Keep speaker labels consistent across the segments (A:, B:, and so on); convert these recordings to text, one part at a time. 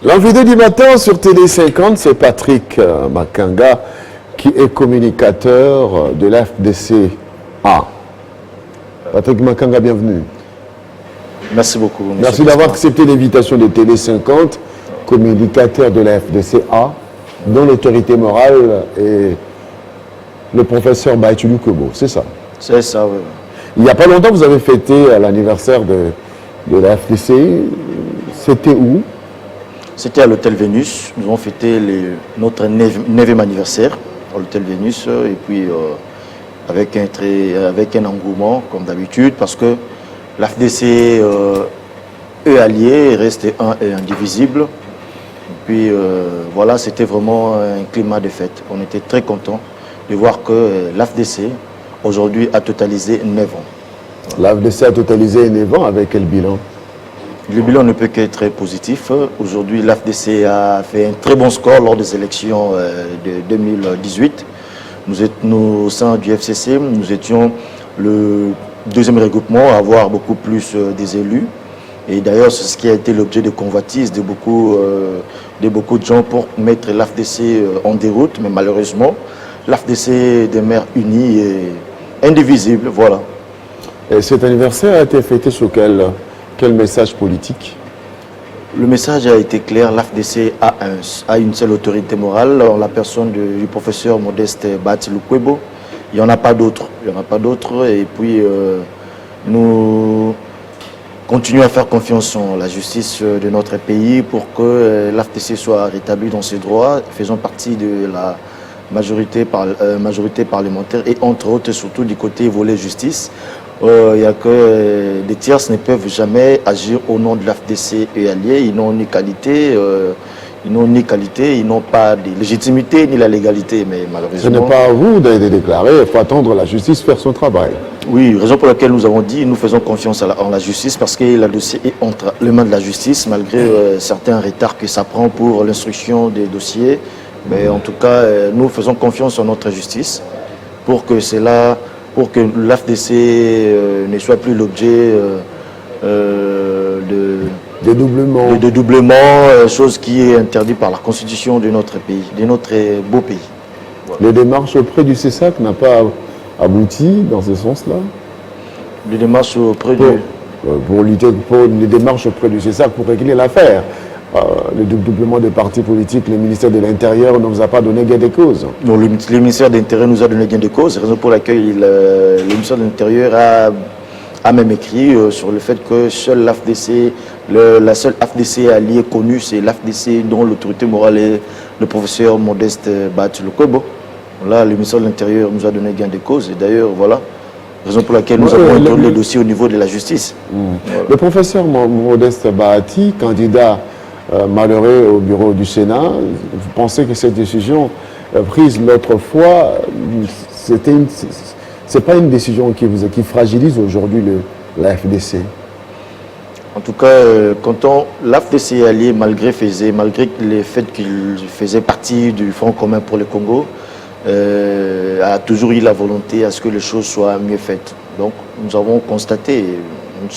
A: L'invité du matin sur Télé 50, c'est Patrick Makanga, qui est communicateur de l'FDC-A. Patrick Makanga, bienvenue.
B: Merci beaucoup.
A: Merci d'avoir accepté l'invitation de Télé 50, communicateur de la FDC-A, dont l'autorité morale est le professeur Baïtulu Kobo, c'est ça?
B: C'est ça, oui.
A: Il n'y a pas longtemps, vous avez fêté l'anniversaire de la FDC. C'était où?
B: C'était à l'hôtel Vénus. Nous avons fêté notre 9e anniversaire à l'hôtel Vénus. Et puis, avec un engouement, comme d'habitude, parce que l'AFDC est allié, reste un et indivisible. Et puis, voilà, c'était vraiment un climat de fête. On était très contents de voir que l'AFDC, aujourd'hui, a totalisé 9 ans.
A: L'AFDC a totalisé 9 ans avec quel bilan?
B: Le bilan ne peut qu'être très positif. Aujourd'hui, l'AFDC a fait un très bon score lors des élections de 2018. Nous, au sein du FCC, nous étions le deuxième regroupement à avoir beaucoup plus des élus. Et d'ailleurs, c'est ce qui a été l'objet de convoitises de beaucoup de gens pour mettre l'AFDC en déroute. Mais malheureusement, l'AFDC demeure unie et indivisible. Voilà.
A: Et cet anniversaire a été fêté sur quel message politique?
B: Le message a été clair, l'AFDC a une seule autorité morale, en la personne du professeur Modeste Baïtulu Kobo. Il n'y en a pas d'autres. Et puis, nous continuons à faire confiance en la justice de notre pays pour que l'AFDC soit rétablie dans ses droits, faisant partie de la majorité parlementaire et entre autres, surtout du côté volet justice. Il n'y a que des tierces ne peuvent jamais agir au nom de l'AFDC et alliés. Ils n'ont ni qualité, ils n'ont pas de légitimité ni la légalité. Mais malheureusement,
A: ce n'est pas à vous d'aller déclarer, il faut attendre la justice faire son travail.
B: Oui, raison pour laquelle nous avons dit nous faisons confiance en la justice parce que le dossier est entre les mains de la justice malgré certains retards que ça prend pour l'instruction des dossiers. Mais en tout cas, nous faisons confiance en notre justice pour que l'AFDC ne soit plus l'objet de doublement, chose qui est interdite par la constitution de notre pays, de notre beau pays.
A: Voilà. Les démarches auprès du CESAC n'ont pas abouti dans ce sens-là?
B: Les démarches auprès
A: les démarches auprès du CESAC pour régler l'affaire. Le doublement des partis politiques, le ministère de l'Intérieur ne nous a pas donné gain de cause.
B: Non, le ministère de l'Intérieur nous a donné gain de cause, raison pour laquelle le ministère de l'Intérieur a même écrit sur le fait que seule l'AFDC, la seule AFDC alliée connue, c'est l'AFDC dont l'autorité morale est le professeur Modeste Baïtulu Kobo. Là, le ministère de l'Intérieur nous a donné gain de cause et d'ailleurs, voilà, raison pour laquelle nous avons introduit le dossier au niveau de la justice.
A: Voilà. Le professeur Modeste Baïtulu, candidat malheureux au bureau du Sénat, vous pensez que cette décision prise l'autre fois, c'est pas une décision qui fragilise aujourd'hui la FDC?
B: En tout cas, quand l'AFDC est allié, malgré le fait qu'il faisait partie du Front commun pour le Congo, a toujours eu la volonté à ce que les choses soient mieux faites. Donc nous avons constaté, nous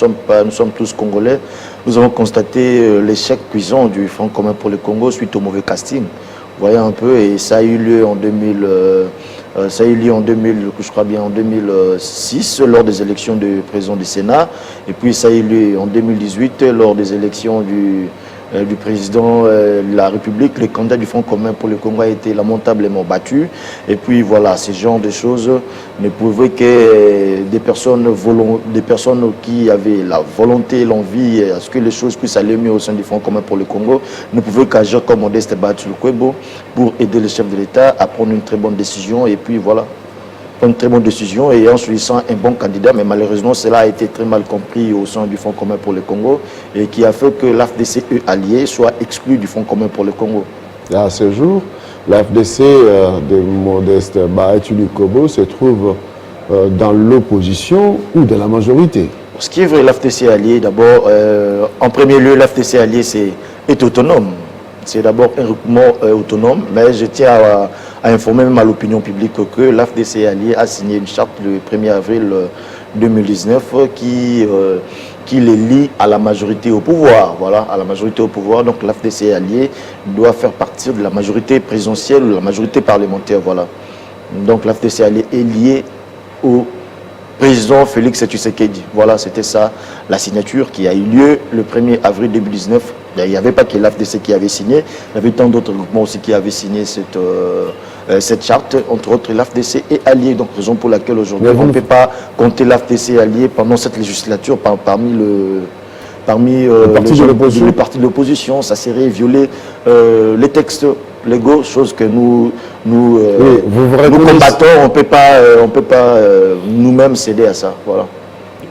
B: sommes tous Congolais, nous avons constaté l'échec cuisant du Front commun pour le Congo suite au mauvais casting. Vous voyez un peu, et ça a eu lieu en 2006 lors des élections du président du Sénat, et puis ça a eu lieu en 2018 lors des élections du président de la République. Le candidat du Front commun pour le Congo a été lamentablement battu. Et puis voilà, ce genre de choses ne pouvaient que des personnes qui avaient la volonté et l'envie à ce que les choses puissent aller mieux au sein du Front commun pour le Congo, ne pouvaient qu'agir comme Modeste Baïtulu Kobo pour aider le chef de l'État à prendre une très bonne décision. Et puis voilà, une très bonne décision et en choisissant un bon candidat, mais malheureusement cela a été très mal compris au sein du Front commun pour le Congo et qui a fait que l'AFDC allié soit exclu du Front commun pour le Congo.
A: Et à ce jour, l'AFDC de Modeste Baïtulu Kobo se trouve dans l'opposition ou dans la majorité?
B: Ce qui est vrai, l'AFDC allié, d'abord, en premier lieu, l'AFDC allié est autonome. C'est d'abord un regroupement autonome, mais je tiens à informer même à l'opinion publique que l'AFDC allié a signé une charte le 1er avril 2019 qui les lie à la majorité au pouvoir. Voilà, à la majorité au pouvoir. Donc l'AFDC allié doit faire partie de la majorité présidentielle ou de la majorité parlementaire. Voilà. Donc l'AFDC allié est lié au président Félix Tshisekedi. Voilà, c'était ça la signature qui a eu lieu le 1er avril 2019. Il n'y avait pas que l'AFDC qui avait signé, il y avait tant d'autres groupements aussi qui avaient signé cette charte, entre autres l'AFDC est allié. Donc raison pour laquelle aujourd'hui on ne peut pas compter l'AFDC allié pendant cette législature parmi les partis de l'opposition. Ça serait violer les textes légaux, chose que nous combattons. On ne peut pas nous-mêmes céder à ça. Voilà.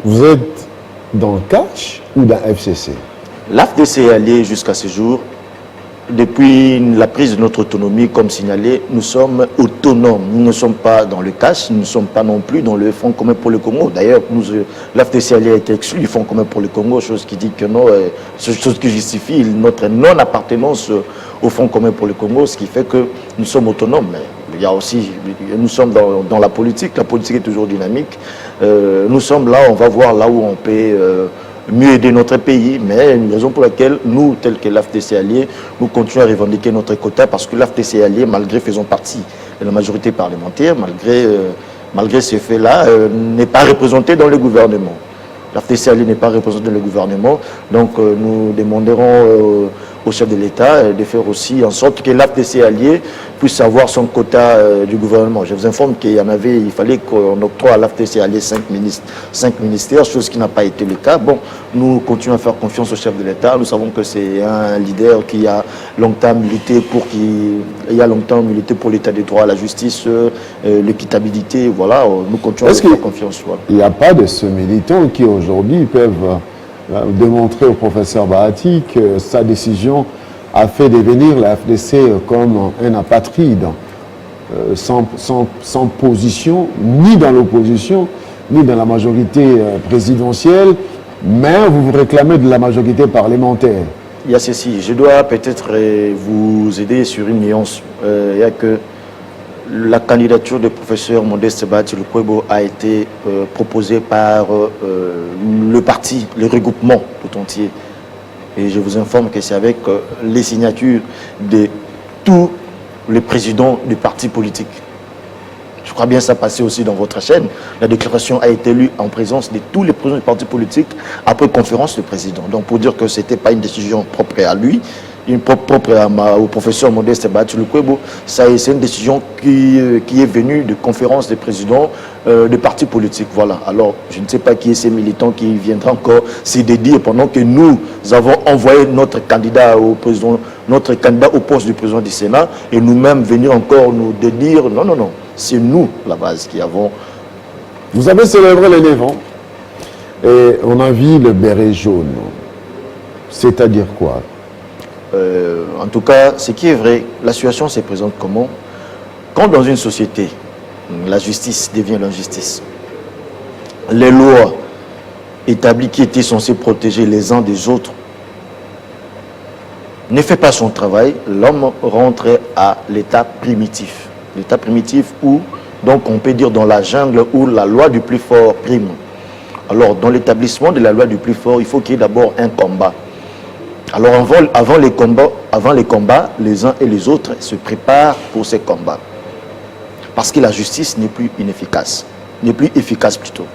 A: Vous êtes dans le CACH ou dans FCC?
B: L'AFDC est allié jusqu'à ce jour. Depuis la prise de notre autonomie, comme signalé, nous sommes autonomes. Nous ne sommes pas dans le CACH, nous ne sommes pas non plus dans le Fonds commun pour le Congo. D'ailleurs, l'AFDC allié a été exclu du Fonds commun pour le Congo, chose qui dit que non, chose qui justifie notre non-appartenance au Fonds commun pour le Congo, ce qui fait que nous sommes autonomes. Mais il y a aussi, nous sommes dans la politique est toujours dynamique. Nous sommes là, on va voir là où on peut mieux aider notre pays, mais une raison pour laquelle nous, tels que l'AFDC allié, nous continuons à revendiquer notre quota parce que l'AFDC allié, malgré faisant partie de la majorité parlementaire, malgré ce fait-là, n'est pas représenté dans le gouvernement. L'AFDC allié n'est pas représenté dans le gouvernement, donc nous demanderons au chef de l'État de faire aussi en sorte que l'AFDC allié puisse avoir son quota du gouvernement. Je vous informe qu'il fallait qu'on octroie à l'AFDC allié 5 ministères, chose qui n'a pas été le cas. Bon, nous continuons à faire confiance au chef de l'État. Nous savons que c'est un leader qui a longtemps milité pour l'état de droit, la justice, l'équitabilité. Voilà, nous continuons à faire confiance. Voilà.
A: Il n'y a pas de ce militant qui aujourd'hui peuvent démontrer au professeur Bahati que sa décision a fait devenir la FDC comme un apatride, sans position, ni dans l'opposition, ni dans la majorité présidentielle, mais vous vous réclamez de la majorité parlementaire.
B: Il y a ceci, je dois peut-être vous aider sur une nuance. Il y a que la candidature du professeur Modeste Bahati Lukwebo a été proposée par le parti, le regroupement tout entier. Et je vous informe que c'est avec les signatures de tous les présidents des partis politiques. Je crois bien ça passait aussi dans votre chaîne. La déclaration a été lue en présence de tous les présidents des partis politiques après conférence du président. Donc pour dire que ce n'était pas une décision propre à lui, propre au professeur Modeste Bahati Lukwebo, c'est une décision qui est venue de conférence des présidents des partis politiques. Voilà. Alors, je ne sais pas qui est ces militants qui viendront encore se dédier pendant que nous avons envoyé notre candidat au poste du président du Sénat et nous-mêmes venir encore nous dédire. Non, non, non. C'est nous, la base, qui avons...
A: Vous avez célébré les 9 ans et on a vu le béret jaune. C'est-à-dire quoi?
B: En tout cas, ce qui est vrai, la situation se présente comment? Quand dans une société, la justice devient l'injustice, les lois établies qui étaient censées protéger les uns des autres ne fait pas son travail, l'homme rentre à l'état primitif. L'état primitif où, donc on peut dire dans la jungle où la loi du plus fort prime. Alors, dans l'établissement de la loi du plus fort, il faut qu'il y ait d'abord un combat. Alors avant les combats, les uns et les autres se préparent pour ces combats. Parce que la justice n'est plus inefficace, n'est plus efficace plutôt.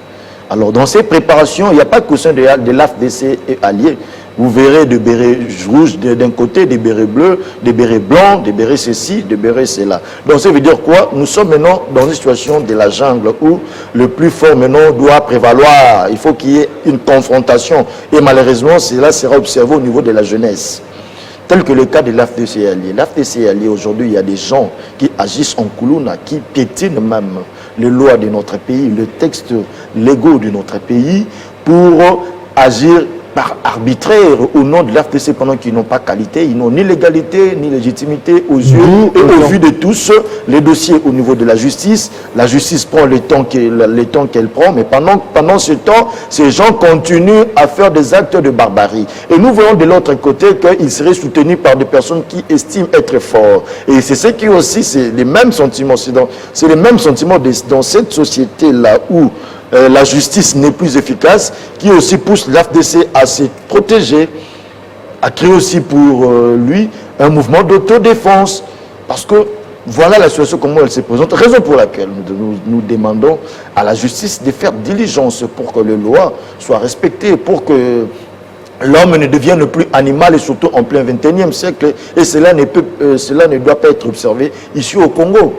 B: Alors dans ces préparations, il n'y a pas que question de l'AFDC et alliés. Vous verrez des bérets rouges d'un côté, des bérets bleus, des bérets blancs, des bérets ceci, des bérets cela. Donc ça veut dire quoi? Nous sommes maintenant dans une situation de la jungle où le plus fort maintenant doit prévaloir. Il faut qu'il y ait une confrontation. Et malheureusement, cela sera observé au niveau de la jeunesse. Tel que le cas de l'AFDC allié. L'AFDC allié, aujourd'hui, il y a des gens qui agissent en Koulouna, qui piétinent même les lois de notre pays, les textes légaux de notre pays pour agir par arbitraire au nom de l'AFDC pendant qu'ils n'ont pas qualité, ils n'ont ni légalité ni légitimité aux yeux et au vu de tous. Les dossiers au niveau de la justice prend le temps qu'elle prend, mais pendant ce temps, ces gens continuent à faire des actes de barbarie. Et nous voyons de l'autre côté qu'ils seraient soutenus par des personnes qui estiment être forts. Et c'est ce qui aussi, c'est les mêmes sentiments. C'est les mêmes sentiments dans cette société-là où la justice n'est plus efficace, qui aussi pousse l'AFDC à se protéger, à créer aussi pour lui un mouvement d'autodéfense. Parce que voilà la situation, comment elle se présente. Raison pour laquelle nous demandons à la justice de faire diligence pour que les lois soient respectées, pour que l'homme ne devienne plus animal, et surtout en plein 21e siècle. Et cela ne doit pas être observé ici au Congo.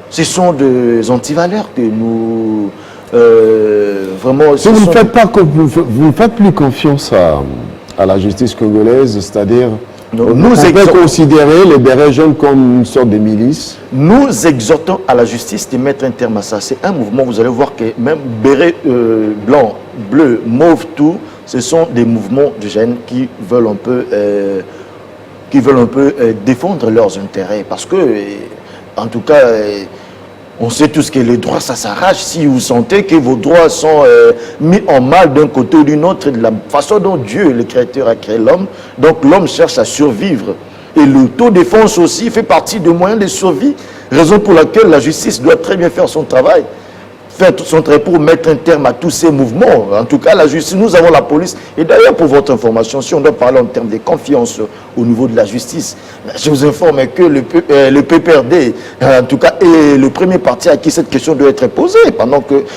B: Ce sont des antivaleurs que nous... vraiment...
A: Si vous ne faites plus confiance à la justice congolaise, c'est-à-dire... Nous pouvons considérer les bérets jaunes comme une sorte de milice.
B: Nous exhortons à la justice de mettre un terme à ça. C'est un mouvement, vous allez voir que même bérets blanc, bleu, mauve, tout, ce sont des mouvements de jeunes qui veulent un peu, défendre leurs intérêts. Parce que, en tout cas, on sait tous que les droits, ça s'arrache. Si vous sentez que vos droits sont mis en mal d'un côté ou d'une autre, de la façon dont Dieu, le Créateur, a créé l'homme, donc l'homme cherche à survivre. Et l'autodéfense aussi fait partie des moyens de survie, raison pour laquelle la justice doit très bien faire son travail. Faire tout son travail pour mettre un terme à tous ces mouvements. En tout cas, la justice, nous avons la police. Et d'ailleurs, pour votre information, si on doit parler en termes de confiance au niveau de la justice, je vous informe que le PPRD, en tout cas, est le premier parti à qui cette question doit être posée,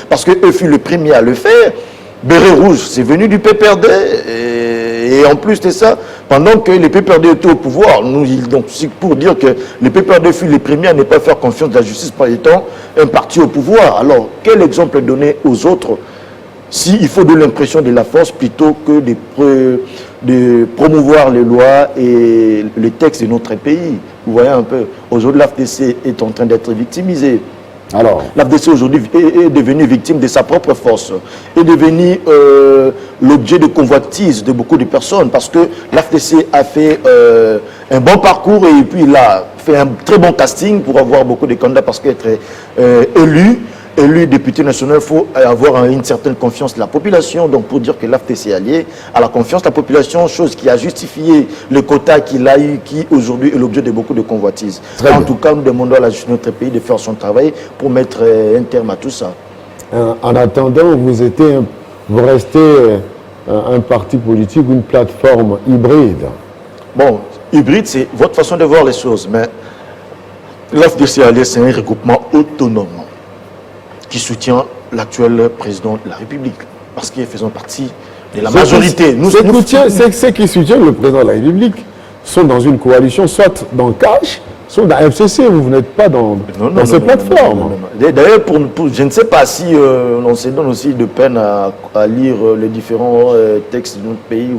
B: parce qu'eux furent le premier à le faire. Béret rouge, c'est venu du PPRD. Et en plus de ça, pendant que les PPRD étaient au pouvoir, donc c'est pour dire que les PPRD furent les premiers à ne pas faire confiance à la justice par étant un parti au pouvoir. Alors, quel exemple donner aux autres s'il faut de l'impression de la force plutôt que de promouvoir les lois et les textes de notre pays? Vous voyez un peu, aujourd'hui l'AFDC est en train d'être victimisé. Alors, l'AFDC aujourd'hui est devenu victime de sa propre force, est devenu l'objet de convoitise de beaucoup de personnes parce que l'AFDC a fait un bon parcours et puis il a fait un très bon casting pour avoir beaucoup de candidats parce qu'être élu député national, il faut avoir une certaine confiance de la population. Donc pour dire que l'AFDC est allié à la confiance de la population, chose qui a justifié le quota qu'il a eu, qui aujourd'hui est l'objet de beaucoup de convoitises. En tout cas, nous demandons à la justice de notre pays de faire son travail pour mettre un terme à tout ça.
A: En attendant, vous restez un parti politique, une plateforme hybride.
B: Bon, hybride, c'est votre façon de voir les choses, mais l'AFDC allié, c'est un regroupement autonome qui soutient l'actuel président de la République, parce qu'ils faisant partie de la majorité.
A: Ceux qui soutiennent le président de la République sont dans une coalition, soit dans CACH, soit dans FCC, vous n'êtes pas dans cette plateforme.
B: D'ailleurs, je ne sais pas si on se donne aussi de peine à lire les différents textes de notre pays,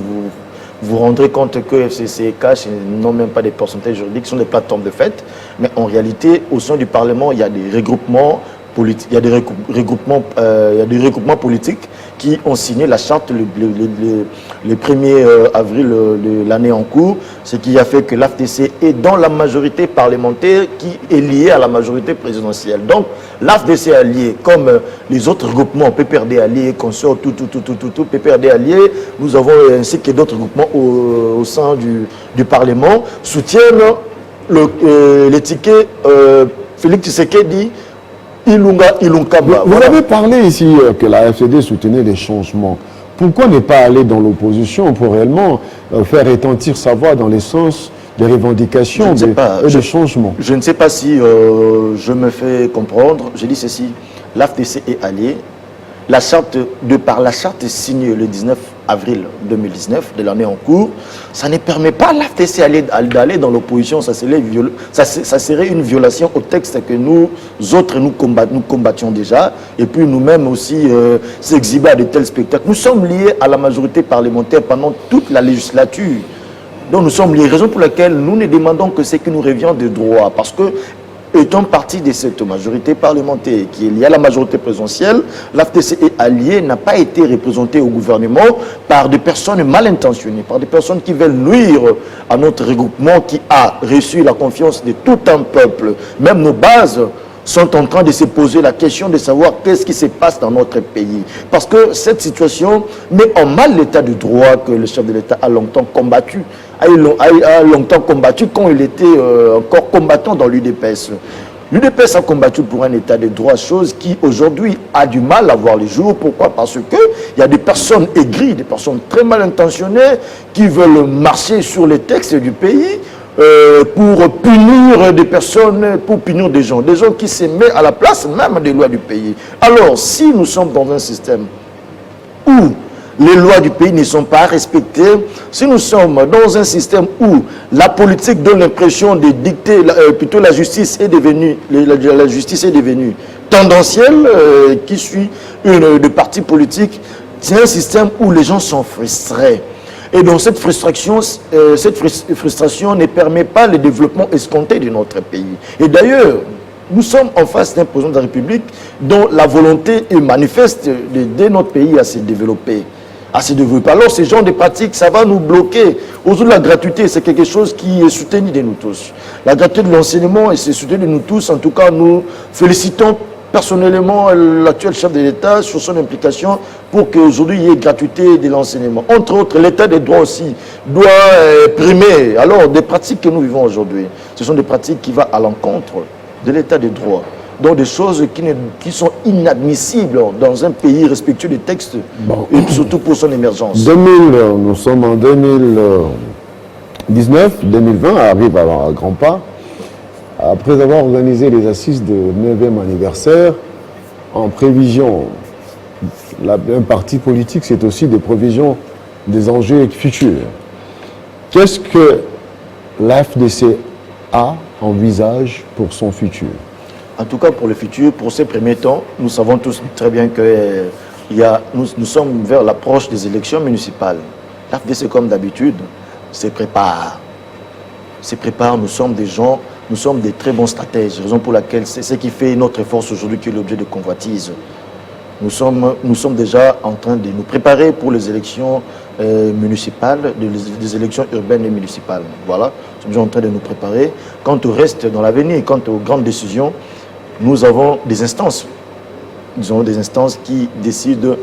B: vous rendrez compte que FCC et CACH n'ont même pas des pourcentages juridiques, sont des plateformes de fait, mais en réalité, au sein du Parlement, il y a des regroupements politiques, il y a des regroupements politiques qui ont signé la charte le 1er avril de l'année en cours, ce qui a fait que l'AFDC est dans la majorité parlementaire qui est liée à la majorité présidentielle. Donc l'AFDC allié, comme les autres regroupements, PPRD allié, Consort, tout, PPRD allié, nous avons ainsi que d'autres groupements au sein du Parlement, soutiennent l'étiquette Félix Tshisekedi Ilunkamba.
A: Vous avez parlé ici que la FCD soutenait les changements. Pourquoi ne pas aller dans l'opposition pour réellement faire retentir sa voix dans les sens des revendications et des changements?
B: Je ne sais pas si je me fais comprendre. Je dis ceci, l'AFDC est allié. La charte signée le 19 avril 2019 de l'année en cours, ça ne permet pas à l'AFDC d'aller dans l'opposition. Ça serait une violation au texte que nous autres nous combattions déjà. Et puis nous-mêmes aussi s'exhiber à de tels spectacles. Nous sommes liés à la majorité parlementaire pendant toute la législature. Donc nous sommes liés. Raison pour laquelle nous ne demandons que ce qui nous revient de droit. Parce que étant partie de cette majorité parlementaire qui est liée à la majorité présidentielle, l'AFDC est allié, n'a pas été représenté au gouvernement par des personnes mal intentionnées, par des personnes qui veulent nuire à notre regroupement qui a reçu la confiance de tout un peuple. Même nos bases sont en train de se poser la question de savoir qu'est-ce qui se passe dans notre pays. Parce que cette situation met en mal l'état de droit que le chef de l'État a longtemps combattu. A longtemps combattu quand il était encore combattant dans l'UDPS. L'UDPS a combattu pour un état de droit, chose qui aujourd'hui a du mal à voir le jour. Pourquoi? Parce qu'il y a des personnes aigries, des personnes très mal intentionnées qui veulent marcher sur les textes du pays pour punir des personnes, pour punir des gens qui se mettent à la place même des lois du pays. Alors, si nous sommes dans un système où les lois du pays ne sont pas respectées, si nous sommes dans un système où la politique donne l'impression de dicter, plutôt la justice est devenue, la justice est devenue tendancielle, qui suit de partis politiques, c'est un système où les gens sont frustrés. Et donc cette frustration ne permet pas le développement escompté de notre pays. Et d'ailleurs, nous sommes en face d'un président de la République dont la volonté est manifeste d'aider notre pays à se développer. Alors, ce genre de pratiques, ça va nous bloquer. Aujourd'hui, la gratuité, c'est quelque chose qui est soutenu de nous tous. La gratuité de l'enseignement, c'est soutenu de nous tous. En tout cas, nous félicitons personnellement l'actuel chef de l'État sur son implication pour qu'aujourd'hui, il y ait gratuité de l'enseignement. Entre autres, l'État des droits aussi doit primer. Alors, des pratiques que nous vivons aujourd'hui, ce sont des pratiques qui vont à l'encontre de l'État des droits. Donc des choses qui sont inadmissibles dans un pays respectueux des textes, et surtout pour son émergence.
A: Nous sommes en 2019, 2020 arrive à grands pas. Après avoir organisé les assises de 9e anniversaire, en prévision, un parti politique, c'est aussi des prévisions des enjeux futurs. Qu'est-ce que la FDC envisage pour son futur?
B: En tout cas, pour le futur, pour ces premiers temps, nous savons tous très bien que nous sommes vers l'approche des élections municipales. L'AFDC, comme d'habitude, se prépare. Nous sommes des gens, nous sommes des très bons stratèges, raison pour laquelle c'est ce qui fait notre force aujourd'hui qui est l'objet de convoitise. Nous sommes déjà en train de nous préparer pour les élections municipales, des élections urbaines et municipales. Voilà, nous sommes déjà en train de nous préparer. Quant au reste dans l'avenir, quant aux grandes décisions, nous avons des instances. Nous avons des instances qui décident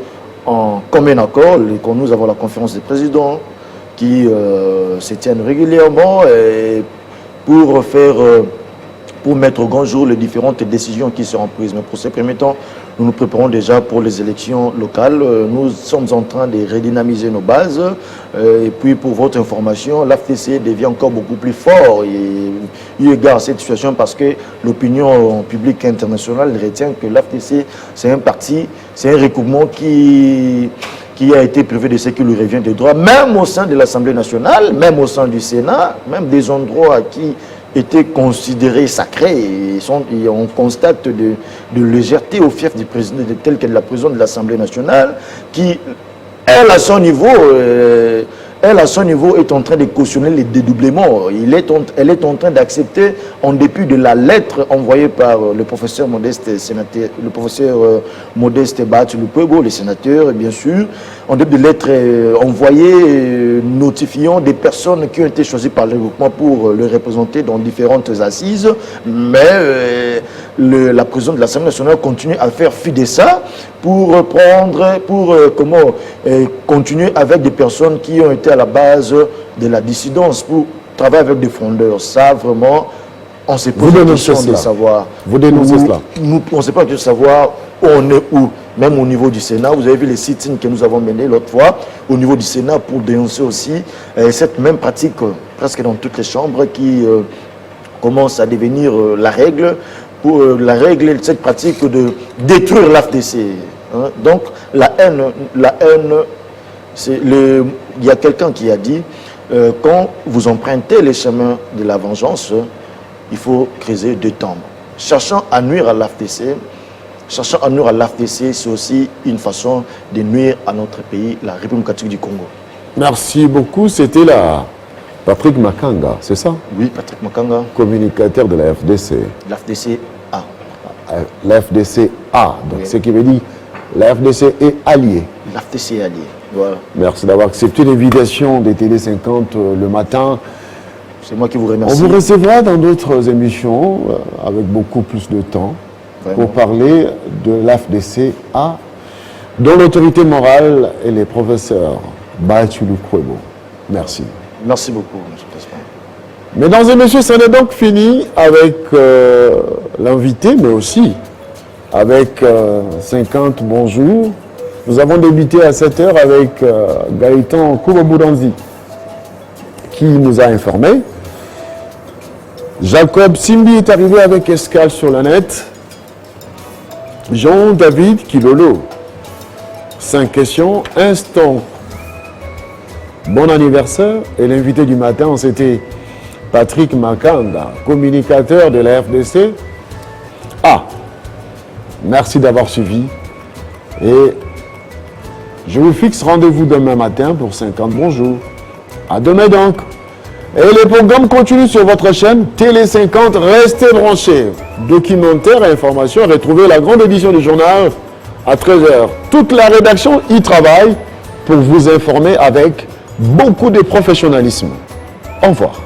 B: en commun accord. Nous avons la conférence des présidents qui se tiennent régulièrement pour mettre au grand jour les différentes décisions qui seront prises. Mais pour ces premiers temps, nous nous préparons déjà pour les élections locales. Nous sommes en train de redynamiser nos bases. Et puis, pour votre information, l'AFDC devient encore beaucoup plus fort. Et eu égard à cette situation parce que l'opinion publique internationale retient que l'AFDC, c'est un parti, c'est un recoupement qui a été privé de ce qui lui revient de droit, même au sein de l'Assemblée nationale, même au sein du Sénat, même des endroits qui étaient considérés sacrés. Et on constate de légèreté au fief du président, tel que la présidente de l'Assemblée nationale, qui, elle, à son niveau, est en train de cautionner les dédoublements. Elle est en train d'accepter, en dépit de la lettre envoyée par le professeur Modeste Baatu Lukwebo, le sénateur, bien sûr, en dépit de lettres envoyées notifiant des personnes qui ont été choisies par le regroupement pour le représenter dans différentes assises. Mais la présidente de l'Assemblée nationale continue à faire fi de ça pour continuer avec des personnes qui ont été à la base de la dissidence pour travailler avec des frondeurs. Ça, vraiment, on s'est posé la question de savoir.
A: Vous dénoncez cela?
B: On ne s'est pas de savoir où on est où. Même au niveau du Sénat, vous avez vu les sit-ins que nous avons menés l'autre fois, au niveau du Sénat, pour dénoncer aussi cette même pratique, presque dans toutes les chambres, qui commence à devenir la règle, cette pratique de détruire l'AFDC. Hein. Donc, la haine, il y a quelqu'un qui a dit, quand vous empruntez les chemins de la vengeance, il faut creuser deux tombes. Cherchant à nuire à l'AFDC, c'est aussi une façon de nuire à notre pays, la République démocratique du Congo. Merci beaucoup. C'était là Patrick Makanga, c'est ça? Oui, Patrick Makanga. Communicateur de la FDC. L'AFDC-A. L'AFDC-A, donc oui. Ce qui veut dire la FDC est alliée. L'AFDC est alliée, voilà. Merci d'avoir accepté l'invitation des Télé 50 le matin. C'est moi qui vous remercie. On vous recevra dans d'autres émissions avec beaucoup plus de temps. Vraiment. Pour parler de l'AFDC-A, dont l'autorité morale est le professeur Baatu Lukwebo. Merci. Merci beaucoup, M. le Président.
A: Mesdames et messieurs, ça n'est donc fini avec l'invité, mais aussi avec 50 bonjours. Nous avons débuté à 7 h avec Gaëtan Koubabouranzi, qui nous a informés. Jacob Simbi est arrivé avec Escale sur la net. Jean-David Kilolo, 5 questions, instant. Bon anniversaire. Et l'invité du matin, c'était Patrick Makanda, communicateur de la RDC. Merci d'avoir suivi. Et je vous fixe rendez-vous demain matin pour 50 bonjours. À demain donc. Et les programmes continuent sur votre chaîne Télé 50. Restez branchés. Documentaires et informations. Retrouvez la grande édition du journal à 13 h. Toute la rédaction y travaille pour vous informer avec beaucoup de professionnalisme. Au revoir.